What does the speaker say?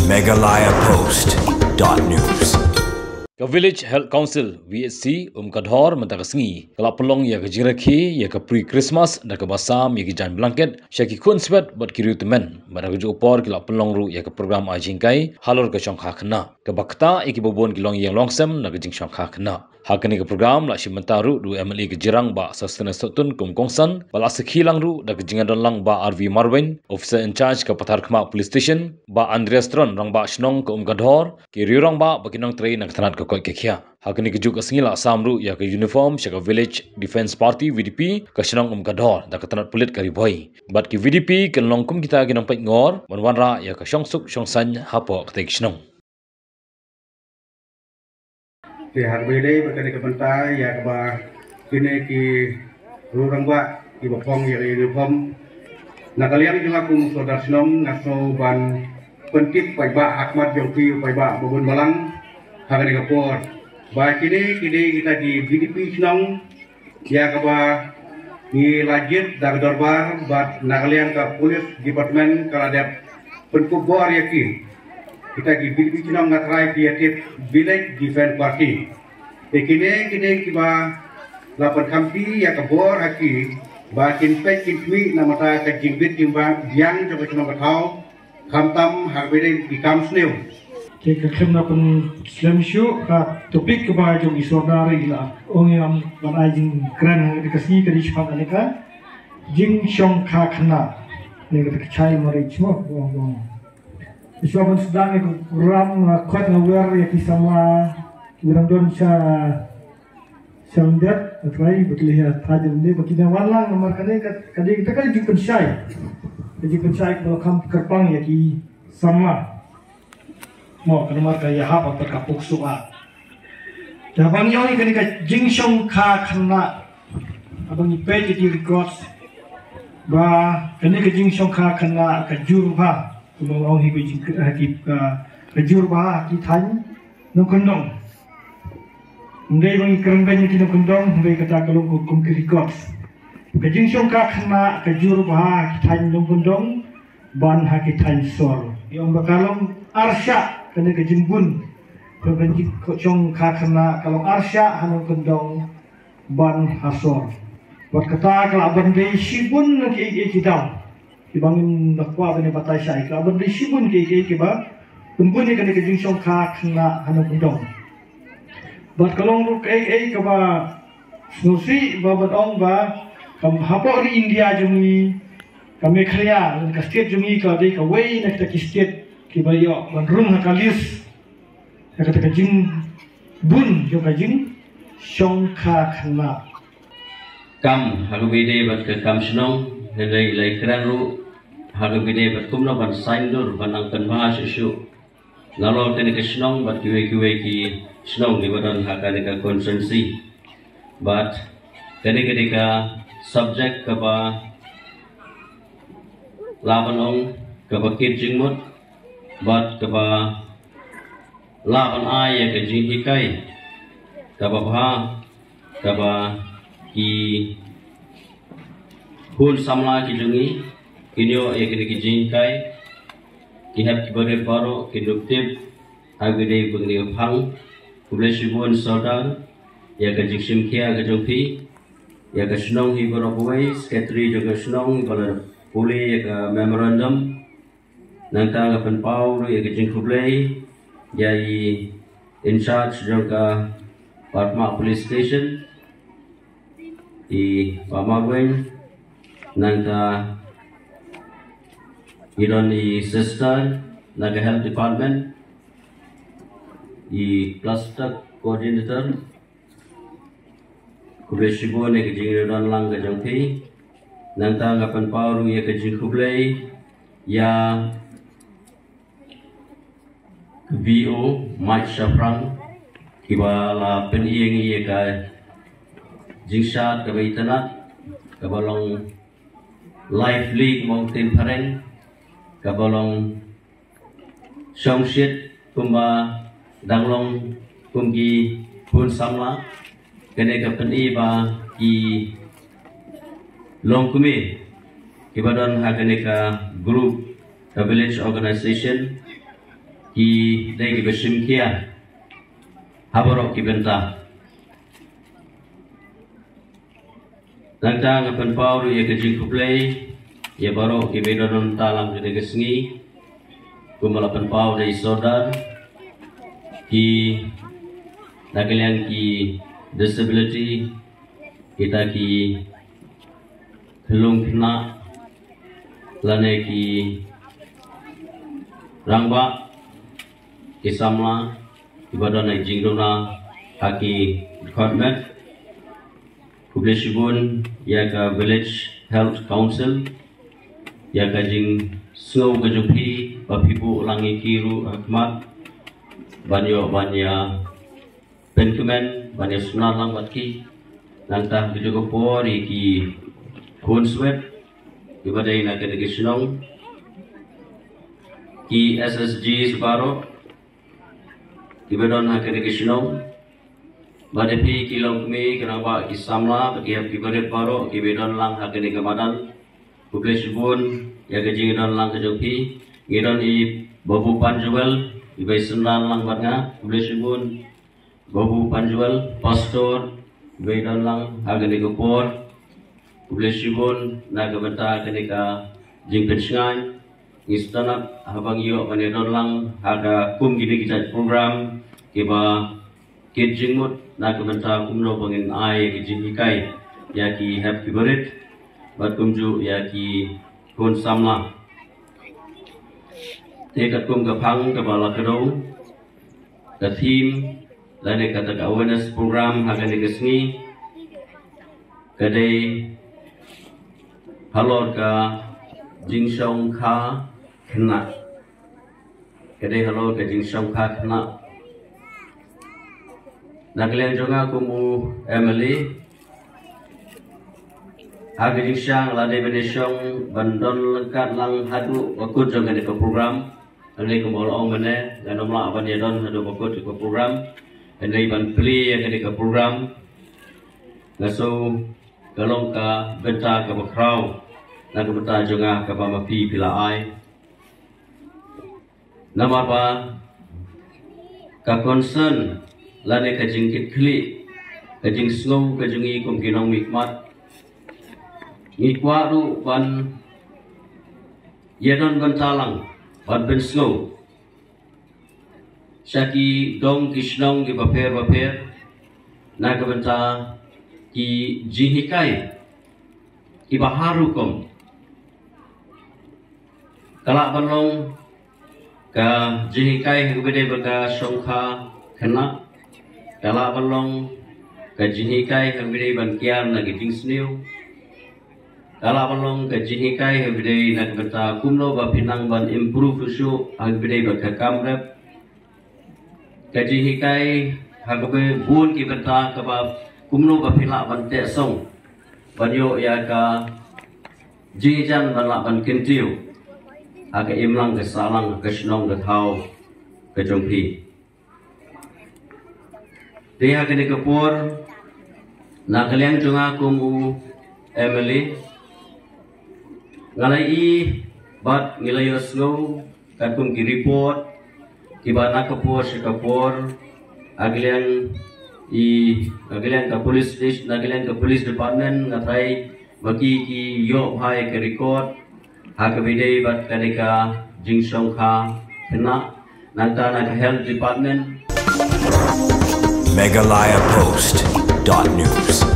megalayapost.news. Ka Village Health Council VHC Kadhor mentagasngi kala pelong ya ka jirakhi ya ka pre-Christmas da ka basam ya ki jan blanket syaki kun sebet bat kiri temen mara ka upor kala pelong ru ya ka program ajingkai halor ka chongkha khna ka bakta iki bobon kilong yang longsem na ka jing chongkha khna hakani ka program la shimentaru du MLA ka jirang ba sustenance tun kum kongsan bala sekhilang ru da ka jingadon lang ba RV Marwin officer in charge ka Pathar Khma police station ba Andreas Tron rang ba shnong ka Kadhor ki rirong ba bakinong train nak thanat ka koi ke khia hakani ke juk asngila samru ya ke uniform shaka village defense party VDP ka shnong Kadhor da ka tanat pulit ka riboi bat ki VDP ke longkum kita ke nampai ngor wanwanra ya ka shongsuk shongsan hapo ka tek shnong ke harbede bakane ke pentai ya ba kini ki rurang ba ki bopong ya uniform nakalian juga kum saudara shnong naso ban pentip pai ba Ahmad Jongpi pai ba bobon malang hakani ke por ba kini kita di VDP shnong ya ba ni lajit dar dorbar bat nakalian ka police department kaladap penkubor ya ki kita di VDP shnong ngatrai creative village defense party kini kiba lapan kampi ya kabor haki ba kinpek kinpui namata ka jingbit jimba diang coba cuma katau kamtam harbede di kamsneu ke kemna pun slam show ka topik ke ba jong isodari la ongam banai jing kran ke kasni ke dishpan aneka jing shong kha khna ne ke chai mari chmo bong Iswaban sedang itu ram kuat ngawer ya kisama kurang don sa sandat atrai betul ya tadi ni begini walang nomor kali kita kan di pensai kalau kam kerpang ya ki sama mau nomor kaya apa terkapuk suka dabang yang ini kan jingsong ka kena abang ni page di records ba kini ke jingsong ka kena ke jurba orang hidup kejur bah kita nong kendong, ndai bang ikan banyak kita kendong, ndai kata kalau hukum kerikot, kejing songkak kena kejur bah kita nong kendong, ban haki kita sor, yang bakalong arsya kena kejing bun, kejing songkak kena kalau arsya hanong kendong, ban hasor, buat kata kalau bandai sibun lagi kita. Ibangin nakwa bani batai sai ka ban risibun ke ba kumbuni kan ke jing song kha khna hanu kundong bat kalong ruk ka ba snusi ba badong ba kam hapo ri India jumi ka Meghalaya ka state jumi ka dei ka wei nak ta ki state ki ba yo ban rung ha kalis ka jing bun jo ka jing song kha khna kam halu bede bat ke kam snong helai lai kran ru halu bede bat kumno ban saindur ban angkan ma susu nalo tene ke snong bat kiwe ki snong di badan hakane ka konsensi bat tene ka subject ka ba laban ong ka ba kirjingmut bat ka ba laban ay ya ka jinghikai ka ba ki Hun samla ki jungi kinyo ya kini ki jingkai ki hab ki bade paro ki duktif agide bungni phang kuble shibun sodar ya ka jiksim khia ka jongpi ya ka snong hi boro boy secretary jo ka snong bala puli ya ka memorandum nanta ka pen pau ya ka jing kuble ya i in charge jo ka Patma police station i Pamagwen nanta idon di sister naga health department i cluster coordinator kuble shibo ne kejing idon lang ka jongpi nanta ngapan pauru ya kejing kuble ya VO Mike Shafrang kibala penieng ya ka jingshat ka baitanat kabalong Life League Mountain Pareng kabalong Shongshit kumba danglong kumgi pun samla kene ka peni ba ki long kumi kibadan ha kene ka group ka village organization ki dai ki besim kia habarok ki benta nangta ngapan pau ya ke jing kuplay ya barok ki bedonon talang ke degesngi kumalapan pau dai sodar ki nagalian ki disability kita ki kelung kena lane ki rangba ki samla ibadah naik jingrona kaki department kublesibun ya ka village health council ya ka jing snow ka jupi papibu langi kiru akmat banyo banya penkumen banya sunalang batki nantah juga pori ki kunswet ibadah nak ke sinong ki SSG separo ibadon nak ke sinong badepi ki longmi kenapa ki samla bagi ki bare paro ki bedon lang hak ke kamadan kublesibun ya ke jingdon lang ke jopi ngidon i babu panjual ibai sendan lang batnya kublesibun babu panjual pastor bedon lang hak ke por kublesibun na gabenta kenika jing pensingan istanat habang yo manedon lang hak kum gini kita program kiba kit jingmut na gabenta kumno bangin ai ki jingikai ya ki happy birthday bat kumju ya ki kon samla tekat kum gapang kepala kedong the team lane kata awareness program hak ke kesni kadai halor ka jingsong kha khna kadai halor ka jingsong kha khna naklen jonga kumu Emily ag jingsang lade benesong bandon lekat lang hadu wakut jonga de program ani kumol ong mane ganomla aban yadon hadu wakut ke program ani ban pli ya ke program ngaso kalong ka benta ka bakrau na ka benta jonga ka pamapi pila ai nama ba ka concern lane ka jingkit kli ka jing slow ka jungi kum kinong mikmat ngikwaru ban yedon bantalang ban ben slow syaki dong kisnong ki baper na ka benta ki jihikai ki baharu kom kala banlong ka jihikai hubede baka songkha khana kala banlong ka jihikai hubede ban kian na giting snew kala banlong ka jihikai hubede na bata kumno ba pinang ban improve su hubede baka kamrep ka jihikai hagbe bun ki bata ka ba kumno ba pila ban te song banyo ya ka jijan ban la ban kentiu aga imlang ke salang ke snong ke thau ke jongpi dia ke kapur na kalian junga kumu Emily ngalai bat ngilai snow kakum ki report kibana kapur si kapur aglian ka police station nagilian ka police department ngatai bagi ki yo hai ke record hak bidai bat kadika jingsong kha kena nanta na health department Meghalaya Post.news